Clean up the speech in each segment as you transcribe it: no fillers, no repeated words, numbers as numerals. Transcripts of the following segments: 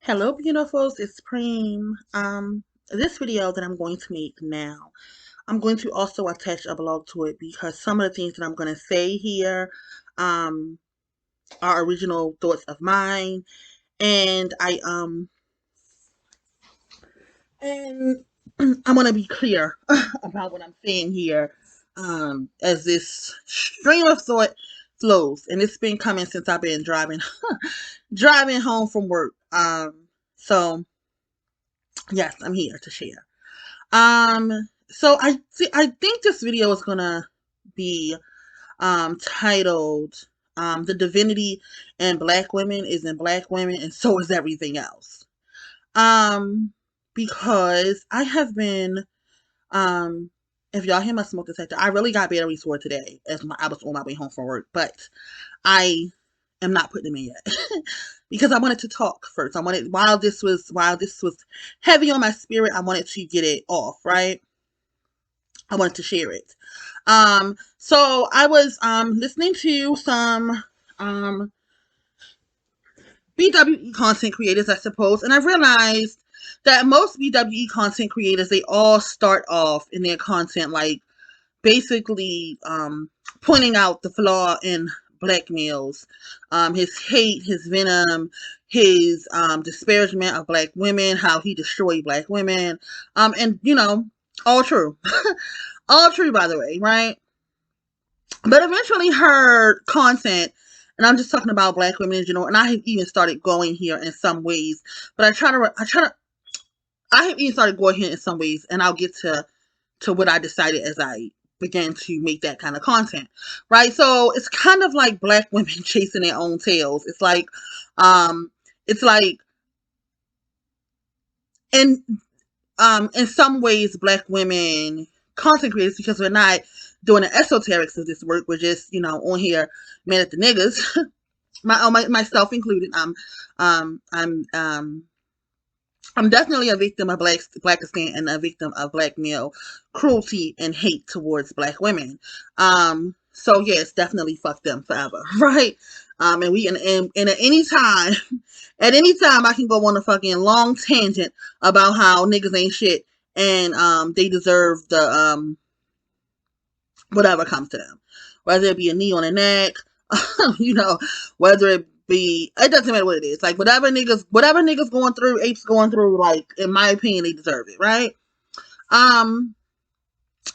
Hello, beautifuls. It's Preem. This video that I'm going to make now, I'm going to also attach a blog to it because some of the things that I'm going to say here, um, are original thoughts of mine, and and I want to be clear about what I'm saying here, as this stream of thought flows, and it's been coming since I've been driving home from work. So yes, I'm here to share. So I think this video is gonna be titled "The Divinity in Black Women is in Black Women, and so is everything else." Um, because I have been if y'all hear my smoke detector, I really got batteries for today as I was on my way home from work, but I am not putting them in yet because I wanted to talk first. I wanted while this was heavy on my spirit, I wanted to get it off, right? I wanted to share it. So I was listening to some um BWE content creators, I suppose, and I realized that most BWE content creators, they all start off in their content like basically pointing out the flaw in black males, his hate, his venom, his disparagement of black women, how he destroyed black women, and all true, all true, by the way, right? But eventually her content, and I'm just talking about black women in general, and I have even started going here in some ways, but I have even started going here in some ways, and I'll get to what I decided as I began to make that kind of content, right? So it's kind of like black women chasing their own tails. Um, it's like in in some ways, black women content creators, because we're not doing the esoterics of this work, we're just on here mad at the niggas, myself included. Um, I'm um I'm definitely a victim of Blackistan and a victim of black male cruelty and hate towards black women. So yes, definitely fuck them forever, right? And we and at any time, at any time, I can go on a fucking long tangent about how niggas ain't shit and they deserve the whatever comes to them, whether it be a knee on the neck, you know, whether it doesn't matter what it is. Like whatever niggas going through, apes going through, like in my opinion, they deserve it, right? Um,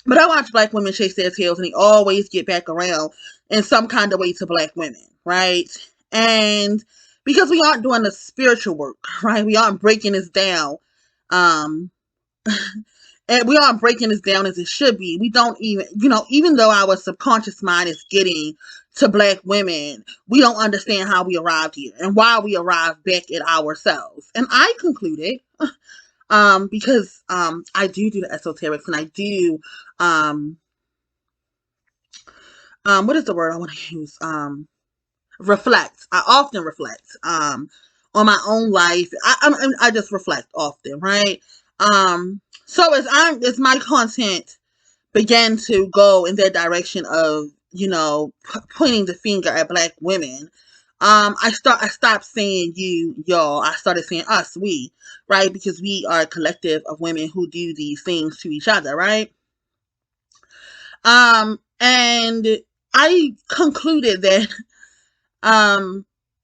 but I watch black women chase their tails, and they always get back around in some kind of way to black women, right? And because we aren't doing the spiritual work, right? We aren't breaking this down. Um, and we aren't breaking this down as it should be. We don't even, even though our subconscious mind is getting to black women, we don't understand how we arrived here and why we arrived back at ourselves. And I concluded, because I do the esoterics, and I do um what is the word I want to use? Reflect. I often reflect on my own life. I just reflect often, right? So as my content began to go in that direction of pointing the finger at black women, I stopped saying you, y'all. I started saying us, we, right? Because we are a collective of women who do these things to each other, right? And I concluded that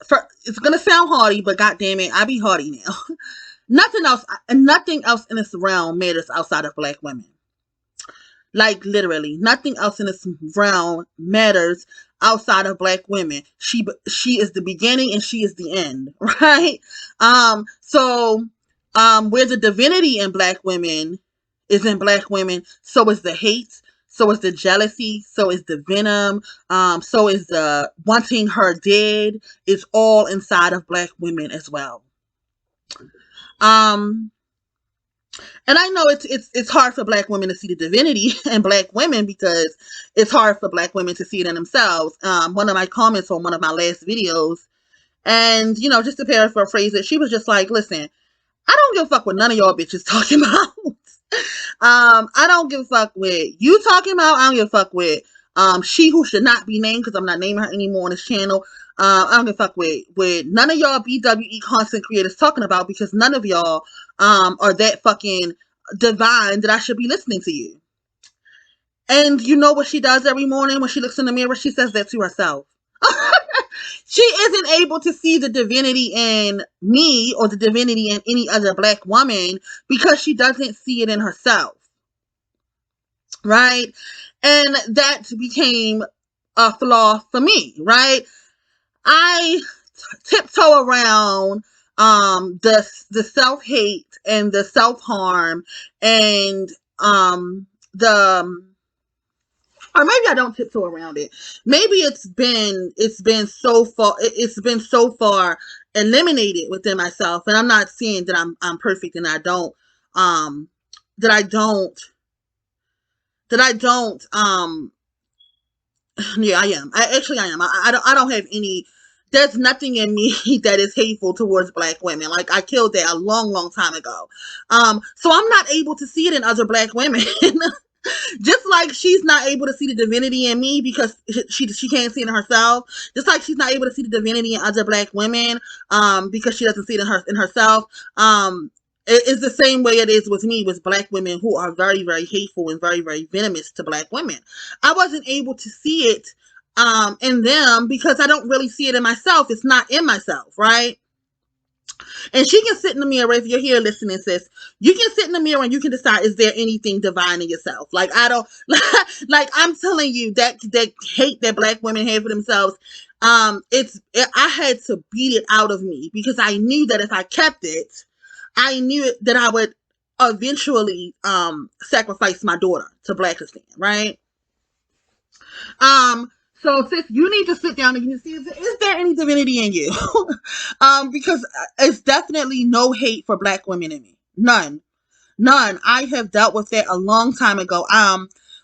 for it's gonna sound hardy, but god damn it, I be hardy now. Nothing else in this realm matters outside of black women. Like literally, nothing else in this realm matters outside of black women. She is the beginning and she is the end, right? Where the divinity in black women is in black women, so is the hate, so is the jealousy, so is the venom, so is the wanting her dead. It's all inside of black women as well. Um, And I know it's hard for black women to see the divinity in black women because it's hard for black women to see it in themselves. One of my comments on one of my last videos, and just to paraphrase it, she was just like, "Listen, I don't give a fuck what none of y'all bitches talking about. I don't give a fuck what you talking about. I don't give a fuck with she who should not be named because I'm not naming her anymore on this channel. I don't give a fuck with none of y'all BWE content creators talking about, because none of y'all are that fucking divine that I should be listening to you. And you know what she does every morning when she looks in the mirror? She says that to herself. She isn't able to see the divinity in me or the divinity in any other black woman because she doesn't see it in herself. Right? And that became a flaw for me, right? I tiptoe around the self-hate and the self-harm and the or maybe I don't tiptoe around it. Maybe it's been so far eliminated within myself, and I'm not saying that I'm perfect and I don't um that I don't that I don't yeah, I am. I am. I don't have any. There's nothing in me that is hateful towards black women. Like, I killed that a long time ago. So I'm not able to see it in other black women. Just like she's not able to see the divinity in me because she can't see it in herself. Just like she's not able to see the divinity in other black women because she doesn't see it in herself. It's the same way it is with me, with black women who are very hateful and very venomous to black women. I wasn't able to see it in them because I don't really see it in myself. It's not in myself, right? And she can sit in the mirror, if you're here listening, sis, you can sit in the mirror and you can decide, is there anything divine in yourself? Like, I don't, like, I'm telling you, that hate that black women have for themselves, I had to beat it out of me because I knew that if I kept it, I knew that I would eventually sacrifice my daughter to Blackistan, right? So sis, you need to sit down and you see, is there any divinity in you? Because it's definitely no hate for black women in me. None. None. I have dealt with that a long time ago.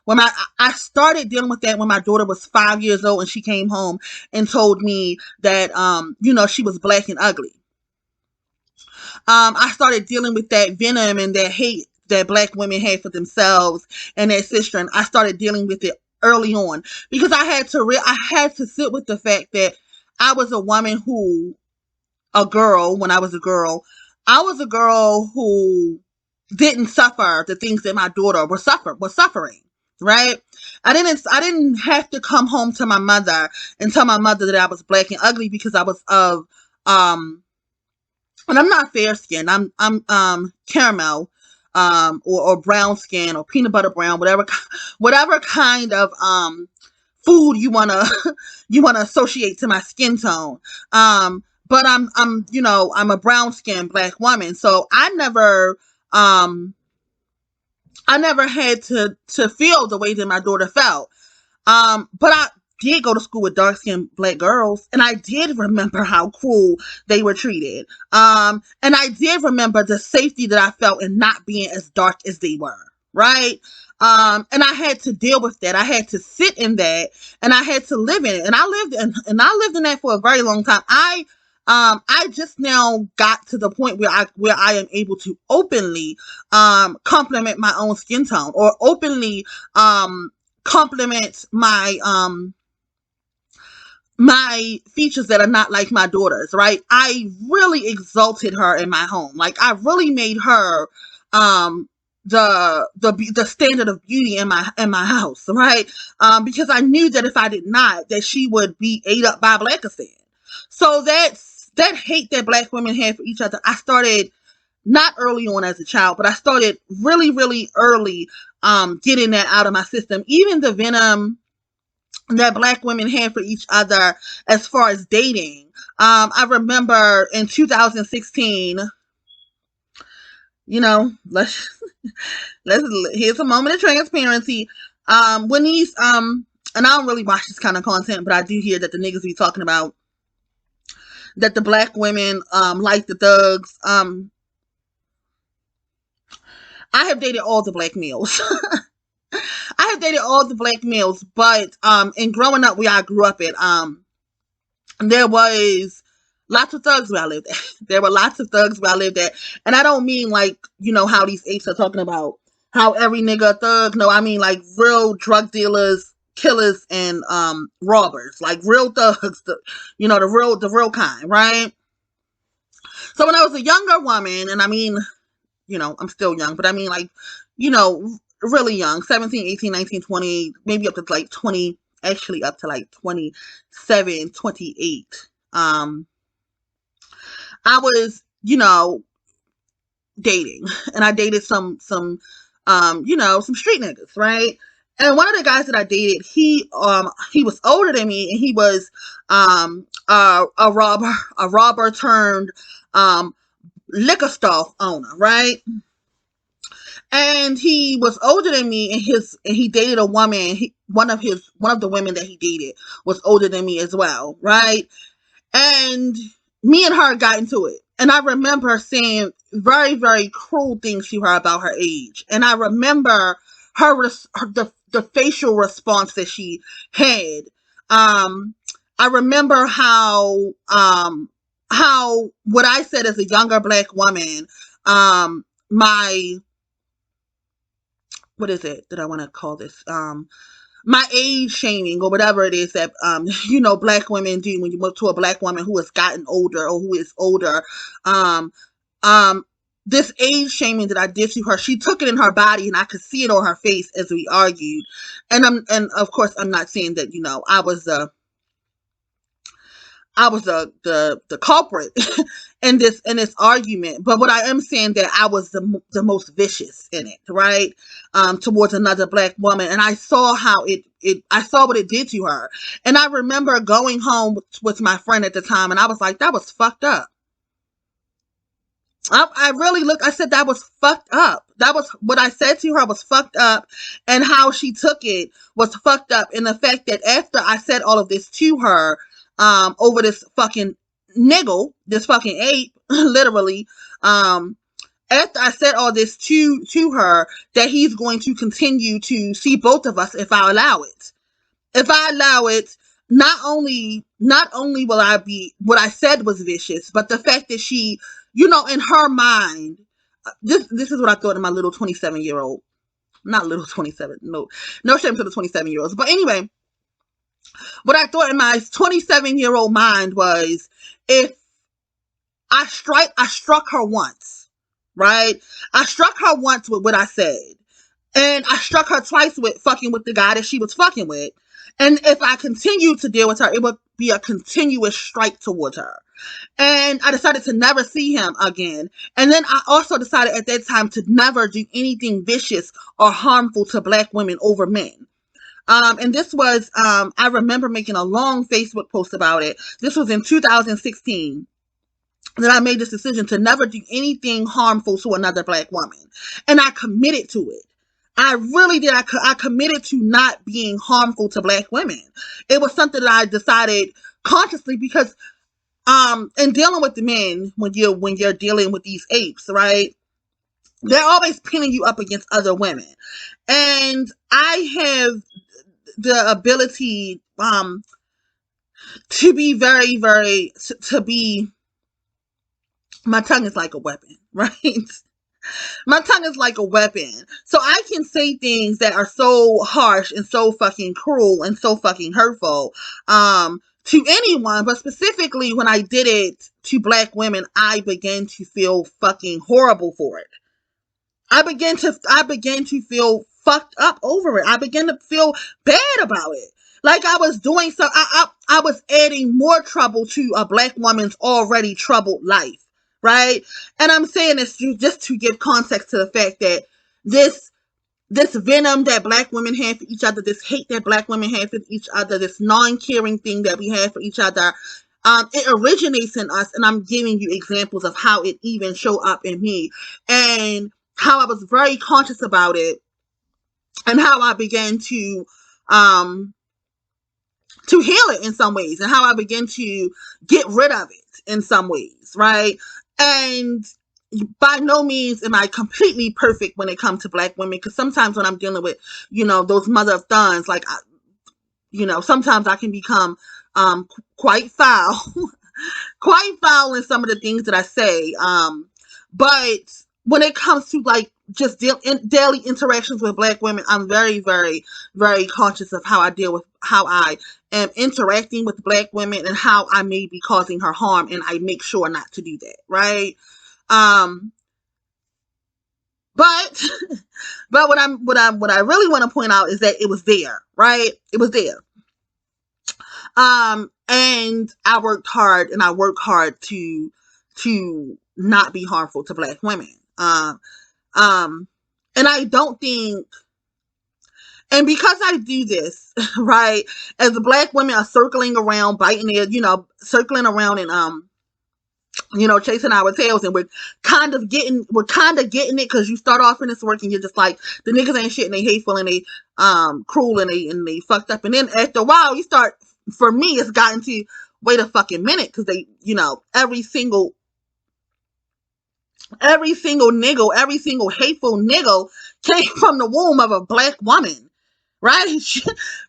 When I started dealing with that when my daughter was 5 years old and she came home and told me that she was black and ugly. I started dealing with that venom and that hate that black women had for themselves and their sister, and I started dealing with it early on because I had to sit with the fact that I was a woman when I was a girl, I was a girl who didn't suffer the things that my daughter was suffering. Right? I didn't have to come home to my mother and tell my mother that I was black and ugly because I was of and I'm not fair skinned. I'm caramel, or brown skin or peanut butter brown, whatever kind of food you wanna you wanna associate to my skin tone. But I'm a brown skinned black woman, so I never had to feel the way that my daughter felt. But I did go to school with dark-skinned black girls, and I did remember how cruel they were treated. And I did remember the safety that I felt in not being as dark as they were, right? And I had to deal with that. I had to sit in that, and I had to live in it. And I lived in that for a very long time. I just now got to the point where I am able to openly compliment my own skin tone, or openly compliment my features that are not like my daughter's, right? I really exalted her in my home. Like, I really made her the standard of beauty in my house, right? Because I knew that if I did not, that she would be ate up by Blackistan. So that hate that black women had for each other, I started not early on as a child, but I started really early getting that out of my system. Even the venom that black women had for each other as far as dating. I remember in 2016, let's here's a moment of transparency. When these and I don't really watch this kind of content, but I do hear that the niggas be talking about that the black women like the thugs. I have dated all the black males. I have dated all the black males, but in growing up where I grew up at, there was lots of thugs where I lived at. There were lots of thugs where I lived at. And I don't mean like, how these apes are talking about how every nigga a thug. No, I mean like real drug dealers, killers and robbers, like real thugs, the real kind, right? So when I was a younger woman, and I mean, I'm still young, but I mean, like, really young, 17, 18, 19, 20, maybe up to like 20, actually up to like 27, 28. I was, dating, and I dated some street niggas, right? And one of the guys that I dated, he was older than me, and he was a robber turned um liquor store owner, right? And he was older than me, and he dated a woman. One of the women that he dated was older than me as well, right? And me and her got into it. And I remember saying very, very cruel things to her about her age. And I remember the facial response that she had. I remember how what I said as a younger black woman, my, what is it that I want to call this? My age shaming, or whatever it is that black women do when you move to a black woman who has gotten older or who is older. um um this age shaming that I did to her, she took it in her body, and I could see it on her face as we argued. And of course, I'm not saying that I was the culprit in this argument, but what I am saying, that I was the most vicious in it, right? Towards another black woman, and I saw how I saw what it did to her, and I remember going home with my friend at the time, and I was like, that was fucked up. I really looked. I said that was fucked up. That was what I said to her was fucked up, and how she took it was fucked up. And the fact that after I said all of this to her, over this fucking niggle, this fucking ape, literally, after I said all this to her, that he's going to continue to see both of us if I allow it. If I allow it, not only will I be, what I said was vicious, but the fact that she, in her mind, this is what I thought in my little 27-year-old, not little 27, no shame to the 27-year-olds, but anyway, what I thought in my 27-year-old mind was, if I struck her once, right? I struck her once with what I said. And I struck her twice with fucking with the guy that she was fucking with. And if I continued to deal with her, it would be a continuous strike towards her. And I decided to never see him again. And then I also decided at that time to never do anything vicious or harmful to black women over men. And this was, I remember making a long Facebook post about it. This was in 2016. That I made this decision to never do anything harmful to another black woman. And I committed to it. I really did. I committed to not being harmful to black women. It was something that I decided consciously, because in dealing with the men, when you're dealing with these apes, right? They're always pinning you up against other women. And I have the ability to be very, very, to be, my tongue is like a weapon, right? My tongue is like a weapon. So I can say things that are so harsh and so fucking cruel and so fucking hurtful to anyone, but specifically when I did it to black women, I began to feel fucking horrible for it. I began to feel fucked up over it. I began to feel bad about it. Like I was doing so, I was adding more trouble to a black woman's already troubled life, right? And I'm saying this just to give context to the fact that this venom that black women have for each other, this hate that black women have for each other, this non-caring thing that we have for each other, it originates in us. And I'm giving you examples of how it even showed up in me, and how I was very conscious about it, and how I began to heal it in some ways, and how I began to get rid of it in some ways, right? And by no means am I completely perfect when it comes to black women, because sometimes when I'm dealing with, those mother of thuns, like, sometimes I can become quite foul, quite foul in some of the things that I say. But when it comes to like just daily interactions with black women, I'm very, very, very conscious of how I deal with how I am interacting with black women and how I may be causing her harm, and I make sure not to do that, right? Um, but but what I really want to point out is that it was there, right? It was there. And I worked hard, and I work hard to not be harmful to black women. Um, and I don't think, and because I do this, right, as the black women are circling around, biting their, circling around and chasing our tails, and we're kind of getting it, because you start off in this work and you're just like, the niggas ain't shit, and they hateful, and they cruel, and they fucked up, and then after a while you start, for me it's gotten to, wait a fucking minute, because they, every single nigga, every single hateful nigga came from the womb of a black woman, right?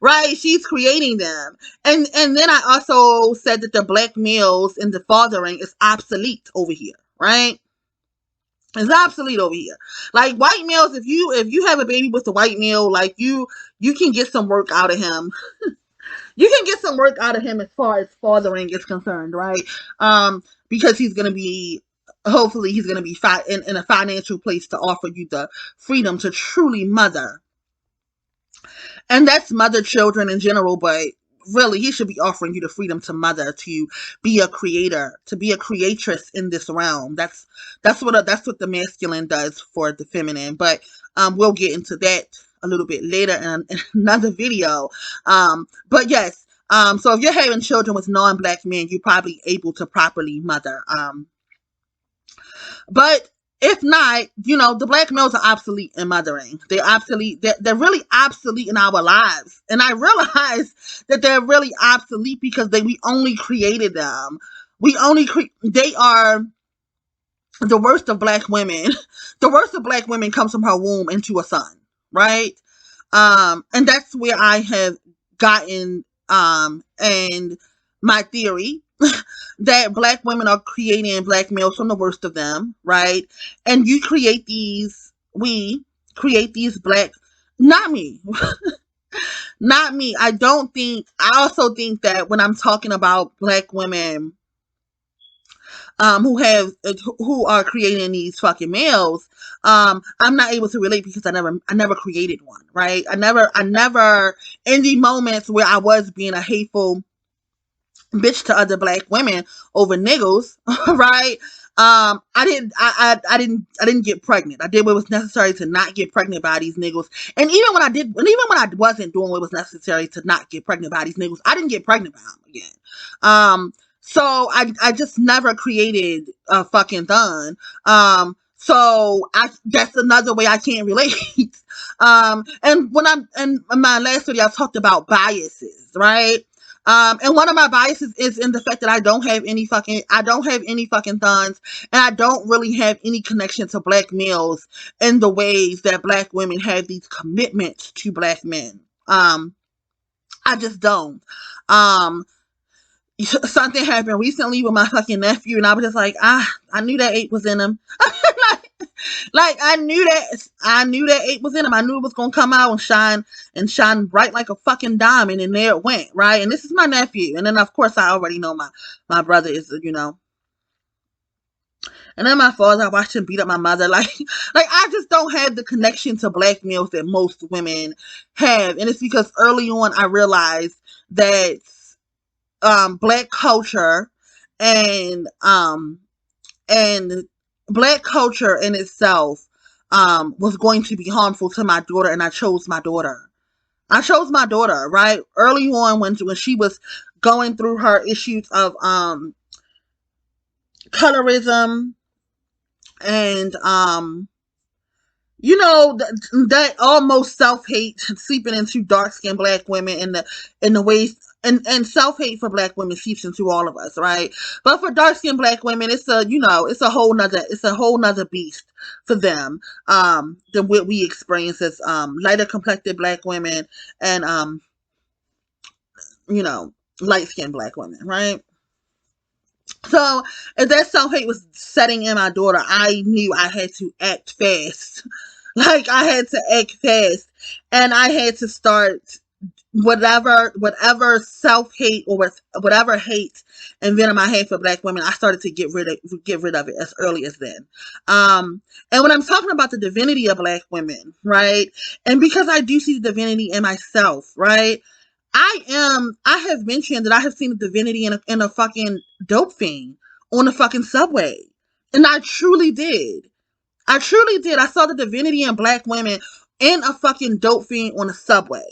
Right? She's creating them. And then I also said that the black males and the fathering is obsolete over here, right? It's obsolete over here. Like white males, if you have a baby with a white male, like you can get some work out of him. You can get some work out of him as far as fathering is concerned, right? Because he's gonna be, hopefully he's gonna be in a financial place to offer you the freedom to truly mother, and that's mother children in general, but really he should be offering you the freedom to mother, to be a creator, to be a creatress in this realm. That's what the masculine does for the feminine, but we'll get into that a little bit later in another video. But yes, so if you're having children with non-black men, you're probably able to properly mother. But if not, the black males are obsolete in mothering. They're obsolete. They're really obsolete in our lives. And I realize that they're really obsolete because we only created them. They are the worst of black women. The worst of black women comes from her womb into a son, right? And that's where I have gotten, and my theory that black women are creating black males from the worst of them, right? And we create these black, not me, not me. I also think that when I'm talking about black women, who are creating these fucking males, I'm not able to relate because I never created one, right? I never, in the moments where I was being a hateful bitch to other black women over niggles, right? I didn't get pregnant. I did what was necessary to not get pregnant by these niggles. And even when I wasn't doing what was necessary to not get pregnant by these niggles, I didn't get pregnant by them again. So I just never created a fucking thon. So that's another way I can't relate. And in my last video, I talked about biases, right? And one of my biases is in the fact that I don't have any fucking thons, and I don't really have any connection to black males in the ways that black women have these commitments to black men. I just don't. Something happened recently with my fucking nephew, and I was just like, I knew that ape was in him. Like I knew that ape was in him. I knew it was gonna come out and shine bright like a fucking diamond, and there it went, right? And this is my nephew, and then of course I already know my brother is, and then my father, I watched him beat up my mother. Like I just don't have the connection to black males that most women have, and it's because early on I realized that black culture and and black culture in itself was going to be harmful to my daughter, and I chose my daughter. Right? Early on when she was going through her issues of colorism and that almost self-hate seeping into dark-skinned black women in the ways, and self-hate for black women seeps into all of us, right? But for dark-skinned black women, it's a whole nother beast for them, than what we experience as lighter complected black women and light-skinned black women, right? So if that self-hate was setting in my daughter, I knew I had to act fast. Like I had to act fast, and I had to start whatever self-hate or whatever hate and venom I had for black women. I started to get rid of it as early as then. And when I'm talking about the divinity of black women, right? And because I do see the divinity in myself, right? I have mentioned that I have seen the divinity in a fucking dope fiend on the fucking subway. And I truly did. I truly did. I saw the divinity in black women in a fucking dope fiend on the subway.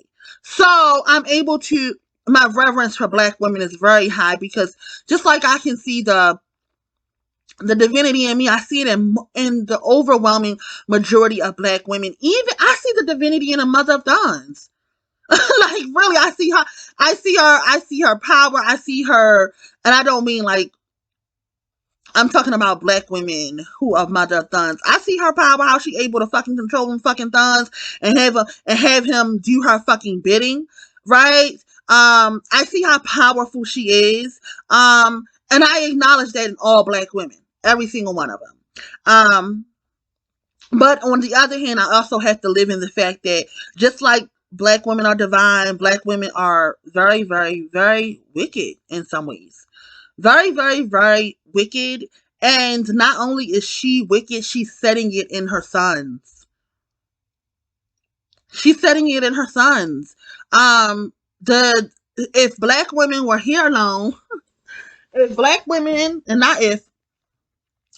So I'm able to, my reverence for black women is very high, because just like I can see the divinity in me, I see it in the overwhelming majority of black women. Even I see the divinity in a mother of Dons. Like really, I see her power, I see her, and I don't mean like, I'm talking about black women who are mother of thuns. I see her power, how she able to fucking control them fucking thuns and have him do her fucking bidding, right? I see how powerful she is. And I acknowledge that in all black women, every single one of them. But on the other hand, I also have to live in the fact that just like black women are divine, black women are very, very, very wicked in some ways. Very, very, very wicked. And not only is she wicked, she's setting it in her sons. She's setting it in her sons. The if black women were here alone, if black women, and not if,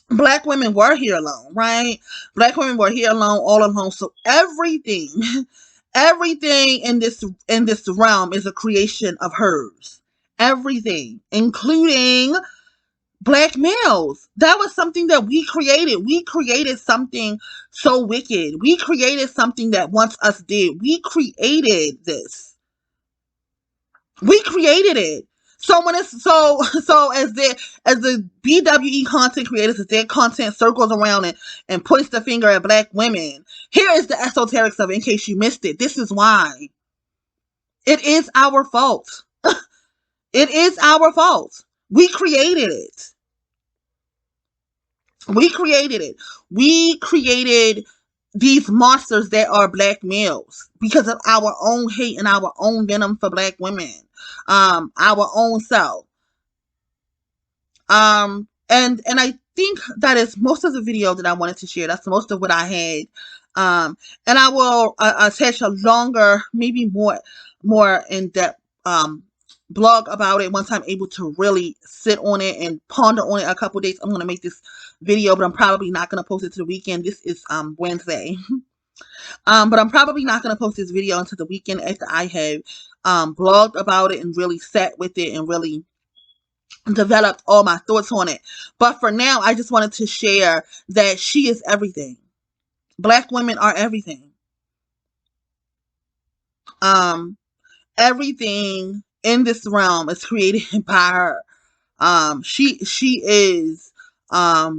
black women were here alone, right? Black women were here alone, all alone. So everything, everything in this realm is a creation of hers. Everything, including black males. That was something that we created. We created something so wicked. We created something that once us did. We created this. We created it. So when it's so as the BWE content creators, as their content circles around it and points the finger at black women, here is the esoterics of it in case you missed it. This is why. It is our fault. It is our fault. We created it. We created it. We created these monsters that are black males because of our own hate and our own venom for black women. Our own self. And I think that is most of the video that I wanted to share. That's most of what I had. And I will attach a longer, maybe more in depth blog about it once I'm able to really sit on it and ponder on it a couple days. I'm gonna make this video, but I'm probably not gonna post it to the weekend. This is Wednesday. But I'm probably not gonna post this video until the weekend after I have blogged about it and really sat with it and really developed all my thoughts on it. But for now, I just wanted to share that she is everything. Black women are everything. Um, Everything in this realm is created by her. She is, as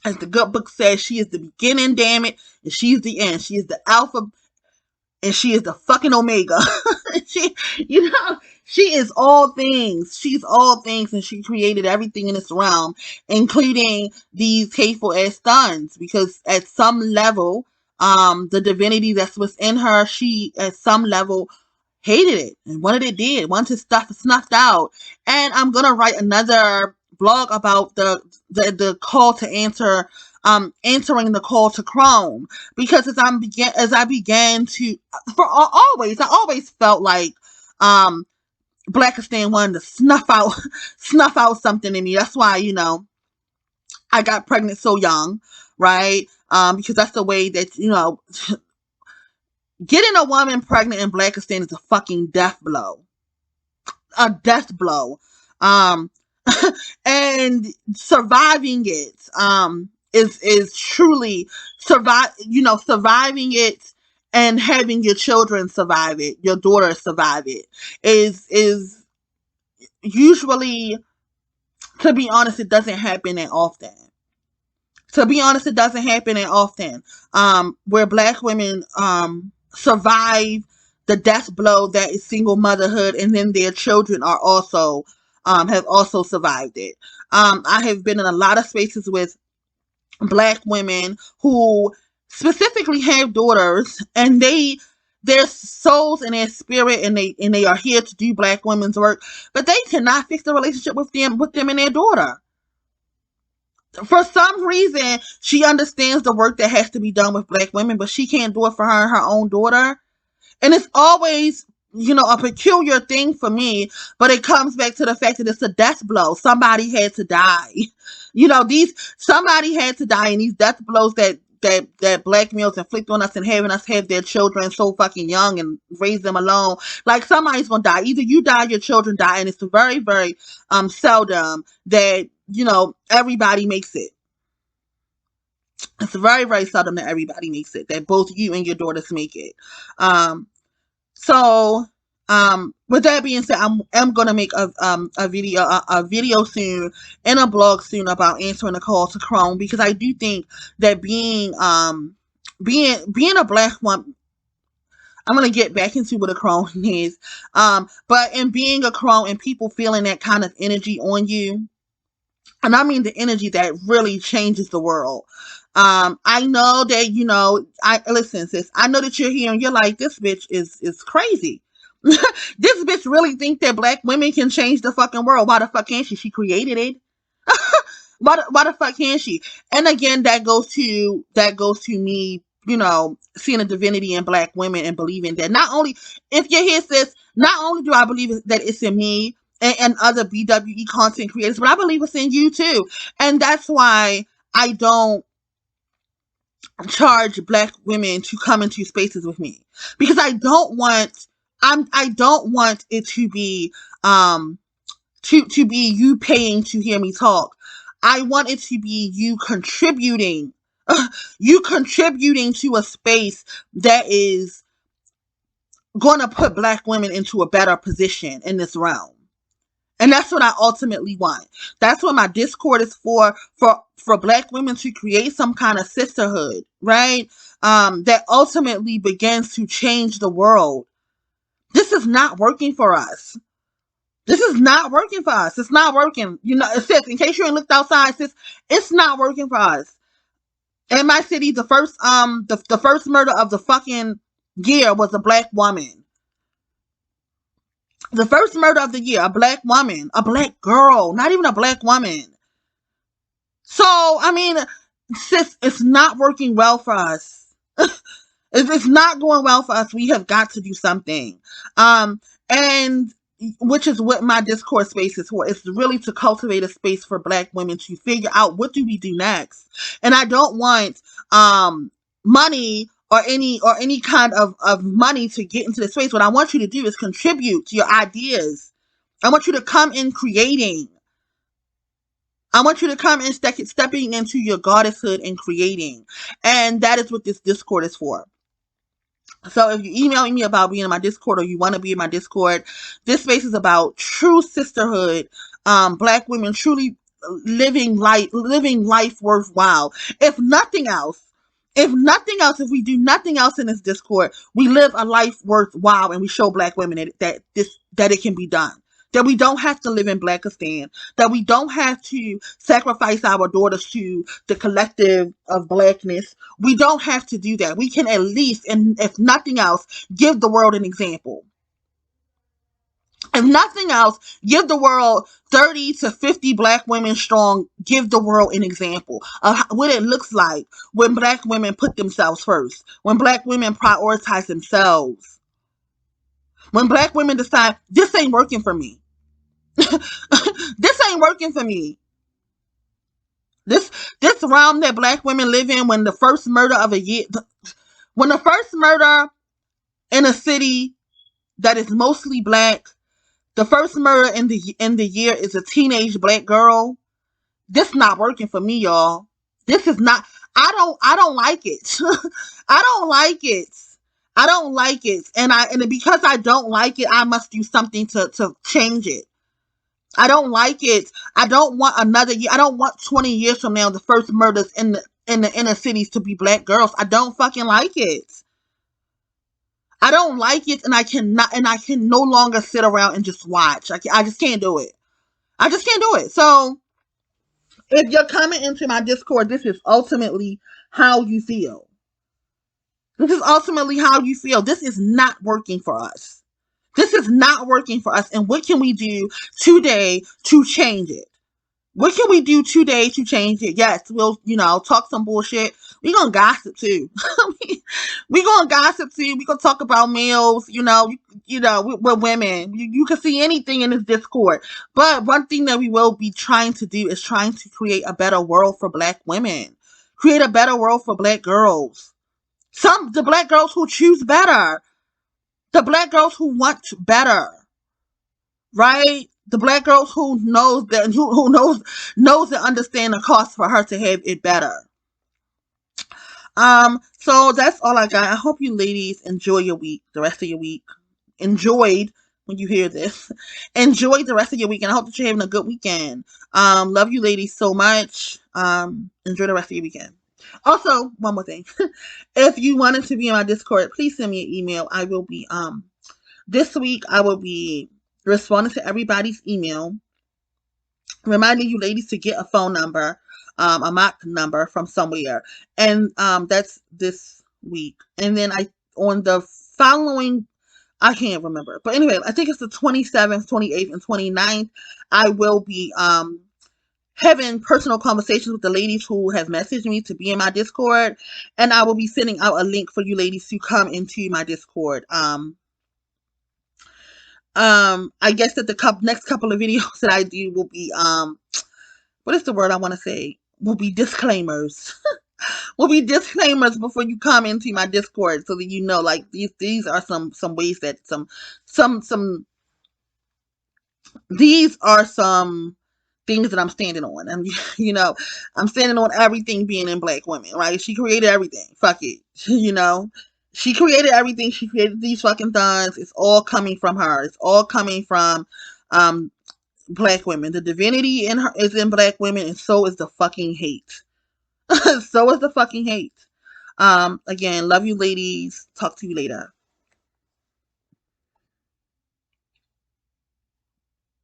the good book says, she is the beginning, damn it, and she is the end. She is the alpha, and she is the fucking omega. she, she is all things. She's all things, and she created everything in this realm, including these hateful ass sons. Because at some level, the divinity that's within her, she at some level hated it and wanted it dead, wanted his stuff snuffed out. And I'm gonna write another blog about the call to answer, answering the call to Chrome, because as I began to, I always felt like Blackistan wanted to snuff out something in me. That's why I got pregnant so young, right? Because that's the way that getting a woman pregnant in Blackistan is a fucking death blow. A death blow. And surviving it is truly surviving it, and having your children survive it, your daughter survive it, is usually, to be honest, it doesn't happen that often. To be honest, it doesn't happen that often. Where black women survive the death blow that is single motherhood, and then their children are also have also survived it. I have been in a lot of spaces with Black women who specifically have daughters, and their souls and their spirit, and they are here to do Black women's work, but they cannot fix the relationship with them and their daughter. For some reason, she understands the work that has to be done with Black women, but she can't do it for her and her own daughter. And it's always, a peculiar thing for me, but it comes back to the fact that it's a death blow. Somebody had to die. Somebody had to die, and these death blows that Black males inflict on us, and having us have their children so fucking young and raise them alone. Like, somebody's gonna die. Either you die, your children die, and it's very, very seldom that, everybody makes it. It's very, very seldom that everybody makes it, that both you and your daughters make it. So, with that being said, I'm gonna make a video soon and a blog soon about answering the call to Chrome, because I do think that being a Black woman, I'm gonna get back into what a crone is. But in being a crone and people feeling that kind of energy on you, and I mean the energy that really changes the world. I know that, I listen, sis, I know that you're here and you're like, this bitch is crazy. This bitch really think that Black women can change the fucking world. Why the fuck can't she? She created it. Why the fuck can't she? And again, that goes to me, seeing a divinity in Black women and believing that not only, if you're here, sis, not only do I believe that it's in me and other BWE content creators, but I believe it's in you too. And that's why I don't charge Black women to come into spaces with me, because I don't want it to be to be you paying to hear me talk. I want it to be you contributing to a space that is going to put Black women into a better position in this realm. And that's what I ultimately want. That's what my Discord is for Black women to create some kind of sisterhood, right? That ultimately begins to change the world. This is not working for us. This is not working for us. It's not working. Sis, in case you ain't looked outside, sis, it's not working for us. In my city, the first murder of the fucking year was a Black woman. The first murder of the year, a Black woman, a Black girl, not even a Black woman. So, I mean, sis, it's not working well for us. It's not going well for us. We have got to do something. And which is what my Discord space is for. It's really to cultivate a space for Black women to figure out, what do we do next? And I don't want money or any kind of money to get into the space. What I want you to do is contribute to your ideas. I want you to come in creating. I want you to come in stepping into your goddesshood and creating. And that is what this Discord is for. So if you email me about being in my Discord, or you want to be in my Discord, this space is about true sisterhood, Black women truly living life worthwhile. If nothing else, if we do nothing else in this Discord, we live a life worthwhile, and we show Black women that it can be done. That we don't have to live in Blackistan. That we don't have to sacrifice our daughters to the collective of Blackness. We don't have to do that. We can at least, and if nothing else, give the world an example. If nothing else, give the world 30 to 50 Black women strong. Give the world an example of what it looks like when Black women put themselves first. When Black women prioritize themselves. When Black women decide, this ain't working for me. This ain't working for me. This realm that Black women live in, when the first murder of a year, when the first murder in a city that is mostly Black, the first murder in the year is a teenage Black girl. This not working for me, y'all. This is not. I don't like it. I don't like it. I don't like it. And because I don't like it, I must do something to change it. I don't like it. I don't want another year. I don't want 20 years from now the first murders in the inner cities to be Black girls. I don't fucking like it. I don't like it, and I can no longer sit around and just watch. I just can't do it. I just can't do it. So if you're coming into my Discord, this is ultimately how you feel. This is ultimately how you feel. This is not working for us. This is not working for us. And what can we do today to change it? What can we do today to change it? Yes, we'll, talk some bullshit. We're going to gossip too. We're going to gossip too. We're going to talk about males, we're women. You can see anything in this Discord. But one thing that we will be trying to do is trying to create a better world for Black women. Create a better world for Black girls. The Black girls who choose better. The Black girls who want better. Right? The Black girls who knows that who knows and understand the cost for her to have it better. So that's all I got. I hope you ladies enjoy your week, the rest of your week. Enjoyed when you hear this. Enjoy the rest of your week, and I hope that you're having a good weekend. Love you ladies so much. Enjoy the rest of your weekend. Also, one more thing. If you wanted to be in my Discord, please send me an email. I will be this week I will be responding to everybody's email, reminding you ladies to get a phone number, a mock number from somewhere. And that's this week. And then on the following, I can't remember. But anyway, I think it's the 27th, 28th, and 29th. I will be having personal conversations with the ladies who have messaged me to be in my Discord. And I will be sending out a link for you ladies to come into my Discord. I guess that the next couple of videos that I do will be what is the word I want to say? Will be disclaimers. Will be disclaimers before you come into my Discord, so that you know, like, these are some ways that some these are some things that I'm standing on. And I'm standing on everything being in Black women, right? She created everything. Fuck it. She created everything. She created these fucking things. It's all coming from her. It's all coming from Black women. The divinity in her is in Black women, and so is the fucking hate. So is the fucking hate. Again, love you ladies. Talk to you later.